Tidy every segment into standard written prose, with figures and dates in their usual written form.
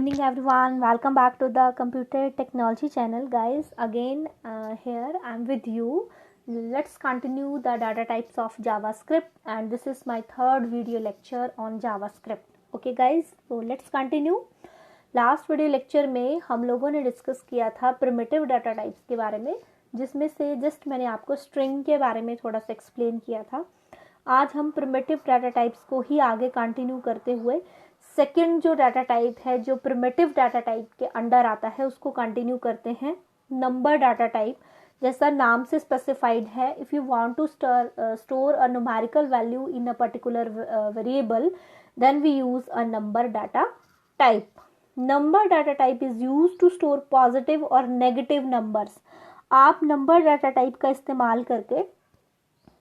evening everyone. Welcome back to the computer technology channel guys. Again here I'm with you. Let's continue the data types of JavaScript and this is my third video lecture on JavaScript. Okay guys, so let's continue. Last video lecture में हम लोगों ने discuss किया था primitive data types के बारे में, जिसमें से जस्ट मैंने आपको स्ट्रिंग के बारे में थोड़ा सा एक्सप्लेन किया था. आज हम प्रिमिटिव डाटा टाइप्स को ही आगे कंटिन्यू करते हुए सेकंड जो डाटा टाइप है जो प्रिमिटिव डाटा टाइप के अंडर आता है उसको कंटिन्यू करते हैं. नंबर डाटा टाइप, जैसा नाम से स्पेसिफाइड है, if you want to store a numerical value in a particular variable then we use a number data type. Number data type is use to store positive और negative numbers. आप number data type का इस्तेमाल करके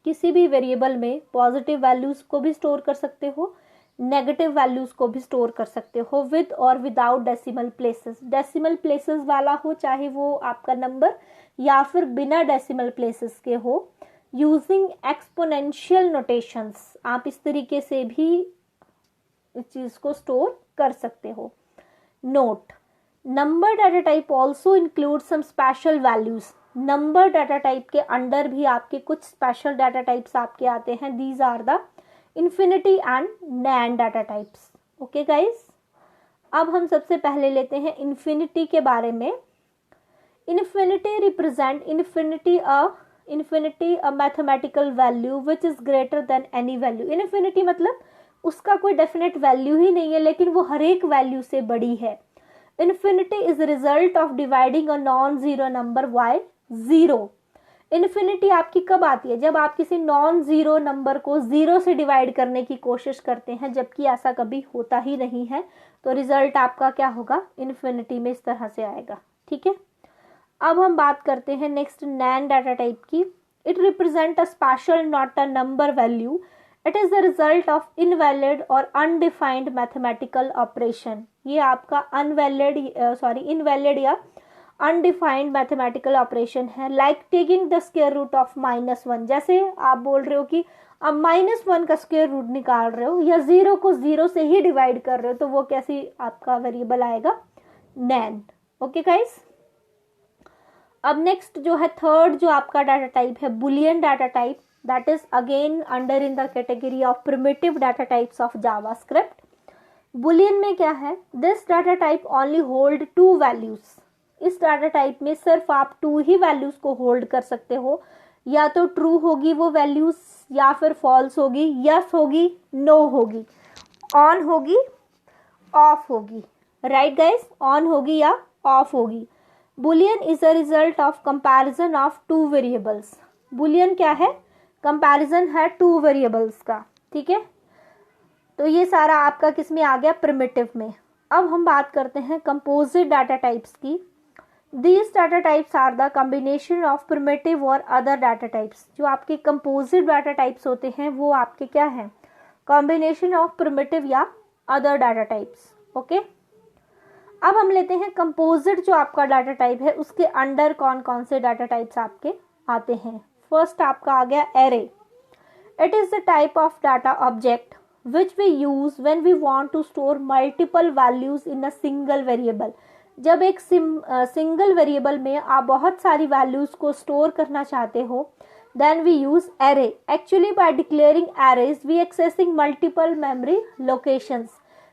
किसी भी variable में positive values को भी स्टोर कर सकते हो, नेगेटिव वैल्यूज को भी स्टोर कर सकते हो, विद और without decimal places. Decimal places वाला हो चाहे वो आपका नंबर या फिर बिना डेसिमल प्लेसेस के हो, यूजिंग एक्सपोनेंशियल नोटेशंस. आप इस तरीके से भी इस चीज को स्टोर कर सकते हो. Note, number data type also include some special values. Number data type के अंडर भी आपके कुछ स्पेशल डाटा टाइप्स आपके आते हैं. These are the infinity and NaN data types. Okay guys, अब हम सबसे पहले लेते हैं इन्फिनिटी के बारे में. Infinity represent infinity a mathematical value which is greater than any value. Infinity मतलब उसका कोई डेफिनेट वैल्यू ही नहीं है लेकिन वो हर एक वैल्यू से बड़ी है. Infinity is result of dividing a non zero number by zero. Infinity आपकी कब आती है? जब आप किसी नॉन जीरो नंबर को जीरो से डिवाइड करने की कोशिश करते हैं, जबकि ऐसा कभी होता ही नहीं है. तो रिजल्ट आपका क्या होगा? इन्फिनिटी में इस तरह से आएगा. ठीक है, अब हम बात करते हैं नेक्स्ट नैन डाटा टाइप की. It represent a special not a number value. It is the result of invalid और अनडिफाइंड मैथमेटिकल ऑपरेशन. ये आपका इनवैलिड या अनडिफाइंड मैथमेटिकल ऑपरेशन है. Like taking the square root of -1. जैसे आप बोल रहे हो कि अब -1 का स्क्वायर रूट निकाल रहे हो या जीरो को जीरो से ही डिवाइड कर रहे हो, तो वो कैसी आपका वेरिएबल आएगा? नैन. ओके गाइस, अब नेक्स्ट जो है थर्ड जो आपका डाटा टाइप है Boolean data type. That is again under in the category of primitive data types of JavaScript. Boolean में क्या है? This data type only hold 2 values. इस डाटा टाइप में सिर्फ आप 2 ही वैल्यूज को होल्ड कर सकते हो. या तो ट्रू होगी वो वैल्यूज, या फिर फॉल्स होगी, यस होगी, नो होगी, ऑन होगी, ऑफ होगी. राइट गाइस, ऑन होगी या ऑफ होगी. Boolean is a result of comparison of 2 variables. Boolean क्या है? कंपैरिजन है 2 वेरिएबल्स का. ठीक है, तो ये सारा आपका किस में आ गया? प्रिमिटिव में. अब हम बात करते हैं कंपोजिट डाटा टाइप्स की. These data types are the combination of primitive और other data types. जो आपके composite data types होते हैं वो आपके क्या हैं? Combination of primitive या other data types. ओके, अब हम लेते हैं composite जो आपका data type है उसके अंडर कौन कौन से data types आपके आते हैं. फर्स्ट आपका आ गया array. It is the type of data object which we use when we want to store multiple values in a single variable. जब एक सिंगल वेरिएबल में आप बहुत सारी वैल्यूज को स्टोर करना चाहते हो, then we use array. Actually by declaring arrays we accessing multiple memory locations.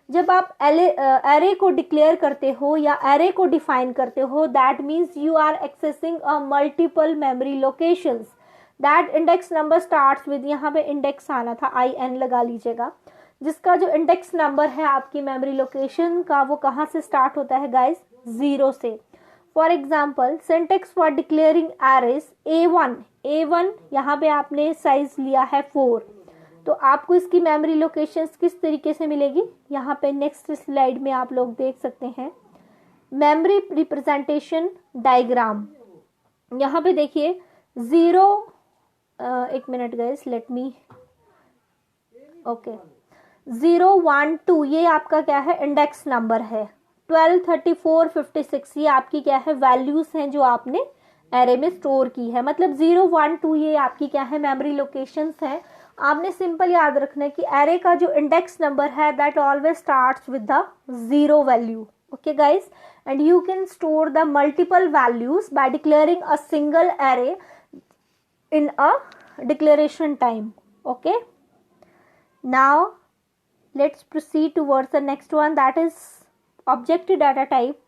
जब आप एरे को डिक्लेयर करते हो या एरे को डिफाइन करते हो, that means you are accessing a multiple memory locations. That index number starts with, यहाँ पे इंडेक्स आना था, IN लगा लीजिएगा. जिसका जो इंडेक्स नंबर है आपकी मेमोरी लोकेशन का वो कहाँ से स्टार्ट होता है गाइस? 0 से. For example syntax for declaring arrays A1 यहाँ पे आपने साइज लिया है 4, तो आपको इसकी मेमोरी लोकेशंस किस तरीके से मिलेगी? यहाँ पे नेक्स्ट स्लाइड में आप लोग देख सकते हैं मेमोरी रिप्रेजेंटेशन डायग्राम. यहाँ पे देखिए 0, एक minute guys, let me, okay, 0, 1, 2 ये आपका क्या है? इंडेक्स नंबर है. 12, 34, 56 ये आपकी क्या है? वैल्यूज हैं जो आपने एरे में स्टोर की है. मतलब 0, 1, 2 ये आपकी क्या है? मेमोरी लोकेशंस हैं. आपने सिंपल याद रखना है कि एरे का जो इंडेक्स नंबर है that always starts with the 0 value. Okay guys, and you can store the multiple values by declaring a single array in a declaration time. Okay, now let's proceed towards the next one, that is object data type.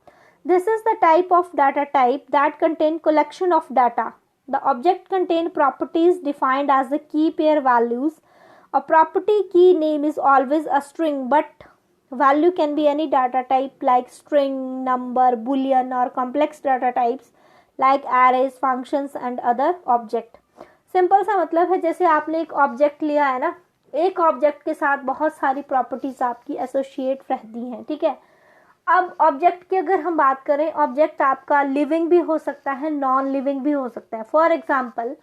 This is the type of data type that contain collection of data. The object contain properties defined as the key pair values. A property key name is always a string, but value can be any data type like string, number, boolean or complex data types like arrays, functions and other object. Simple सा मतलब है जैसे आपने एक object लिया है ना, एक ऑब्जेक्ट के साथ बहुत सारी प्रॉपर्टीज आपकी एसोसिएट रहती हैं, ठीक है। अब ऑब्जेक्ट की अगर हम बात करें, ऑब्जेक्ट आपका लिविंग भी हो सकता है, नॉन लिविंग भी हो सकता है। फॉर एग्जांपल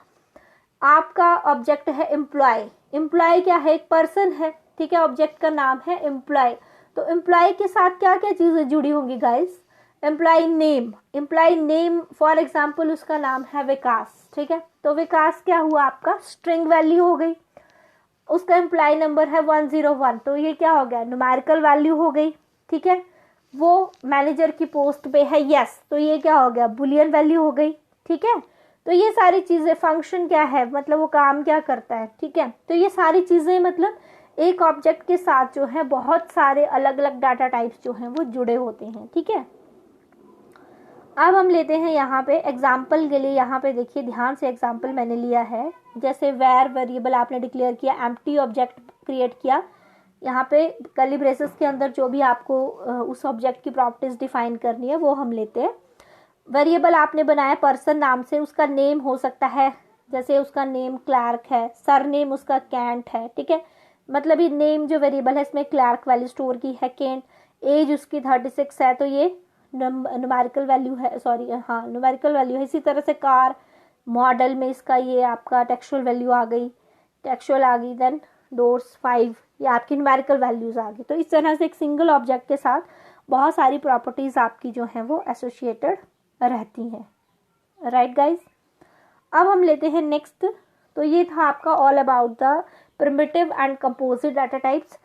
आपका ऑब्जेक्ट है एम्प्लॉय। एम्प्लॉय क्या है? एक पर्सन है, ठीक है। ऑब्जेक्ट का नाम है एम्प्लॉय। तो एम्प्लॉय के साथ क्या क्या चीजें जुड़ी होंगी guys? Employee name, employee name for example उसका नाम है विकास, ठीक है। तो विकास क्या हुआ? आपका स्ट्रिंग वैल्यू हो गई। उसका एम्प्लॉय नंबर है 101, तो ये क्या हो गया? न्यूमेरिकल वैल्यू हो गई, ठीक है। वो मैनेजर की पोस्ट पे है, यस, तो ये क्या हो गया? बुलियन वैल्यू हो गई, ठीक है। तो ये सारी चीजें, फंक्शन क्या है, मतलब वो काम क्या करता है, ठीक है। तो ये सारी चीजें मतलब एक ऑब्जेक्ट के साथ जो है बहुत सारे अलग अलग डाटा टाइप्स जो हैं वो जुड़े होते हैं, ठीक है। अब हम लेते हैं यहाँ पे एग्जाम्पल के लिए। यहाँ पे देखिए ध्यान से, एग्जाम्पल मैंने लिया है, जैसे वेर वेरिएबल आपने डिक्लेयर किया, एम्प्टी ऑब्जेक्ट क्रिएट किया। यहाँ पे कर्ली ब्रेसेस के अंदर जो भी आपको उस ऑब्जेक्ट की प्रॉपर्टीज डिफाइन करनी है वो हम लेते हैं। वेरिएबल आपने बनाया पर्सन नाम से, उसका नेम हो सकता है, जैसे उसका नेम क्लार्क है, सर नेम उसका कैंट है, ठीक है। मतलब ये नेम जो वेरिएबल है इसमें क्लार्क वैल्यू स्टोर की है, कैंट एज उसकी 36 है, तो ये न्यूमेरिकल वैल्यू है, सॉरी हाँ न्यूमेरिकल वैल्यू है। इसी तरह से कार मॉडल में इसका ये आपका टेक्सचुअल वैल्यू आ गई, टेक्सचुअल आ गई, देन डोर्स 5, ये आपकी न्यूमेरिकल वैल्यूज आ गई। तो इस तरह से एक सिंगल ऑब्जेक्ट के साथ बहुत सारी प्रॉपर्टीज आपकी जो हैं वो एसोसिएटेड रहती हैं, राइट गाइज। अब हम लेते हैं नेक्स्ट। तो ये था आपका all about the primitive and composite data types.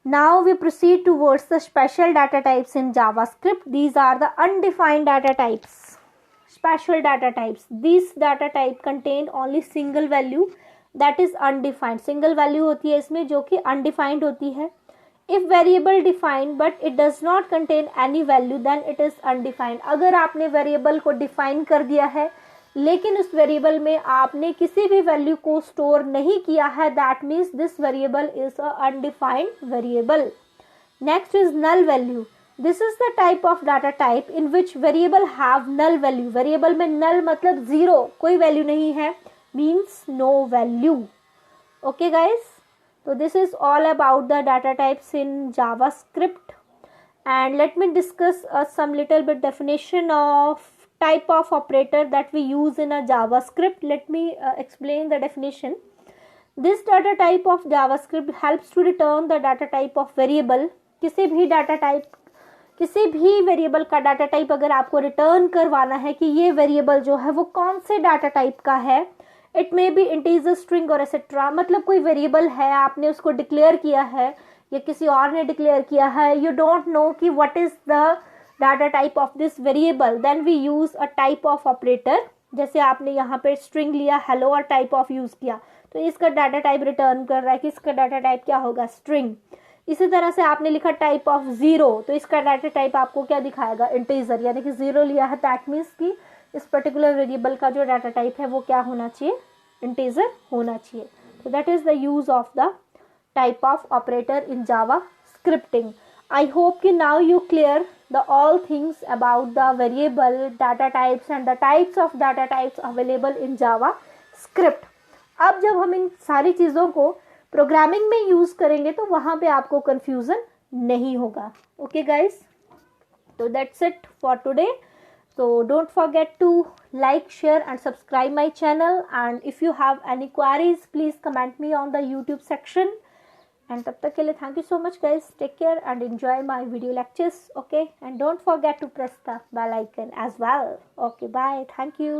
Now we proceed towards the special data types in JavaScript. These are the undefined data types. Special data types. These data type contain only single value that is undefined. Single value होती है इसमें जो कि undefined होती है. If variable defined but it does not contain any value then it is undefined. अगर आपने variable को define कर दिया है लेकिन उस वेरिएबल में आपने किसी भी वैल्यू को स्टोर नहीं किया है, that means this variable is a undefined variable. Next is null value. This is the type of data type in which variable have null value. Variable में नल मतलब जीरो, कोई वैल्यू नहीं है, means no value. Okay guys, तो this is all about the data types in JavaScript and let me discuss some little bit definition of type of operator that we use in a JavaScript. Let me explain the definition. This data type of JavaScript helps to return the data type of variable. किसी भी data type, किसी भी variable का data type अगर आपको return करवाना है कि ये वेरिएबल जो है वो कौन से डाटा टाइप का है, it may be integer, string और एक्सेट्रा। मतलब कोई वेरिएबल है, आपने उसको डिक्लेयर किया है या किसी और ने डिक्लेयर किया है, यू डोंट नो कि what is the data type of this variable, then we use a type of operator. जैसे आपने यहाँ पे स्ट्रिंग लिया हेलो और टाइप ऑफ यूज किया, तो इसका डाटा टाइप रिटर्न कर रहा है कि इसका डाटा टाइप क्या होगा? स्ट्रिंग। इसी तरह से आपने लिखा टाइप ऑफ जीरो, तो इसका डाटा टाइप आपको क्या दिखाएगा? इंटीजर, यानी कि जीरो लिया है, दैट मीन्स कि इस पर्टिकुलर वेरिएबल का जो डाटा टाइप है वो क्या होना चाहिए? इंटीजर होना चाहिए। तो that is the use of the type of operator in Java scripting. I hope कि now you clear the all things about the variable, data types and the types of data types available in JavaScript. अब जब हम इन सारी चीज़ों को programming में use करेंगे तो वहाँ पे आपको confusion नहीं होगा। Okay guys, so that's it for today. So don't forget to like, share and subscribe my channel, and if you have any queries please comment me on the YouTube section. And तब तक के लिए thank you so much guys. Take care and enjoy my video lectures. Okay, and don't forget to press the bell icon as well. Okay, bye. Thank you.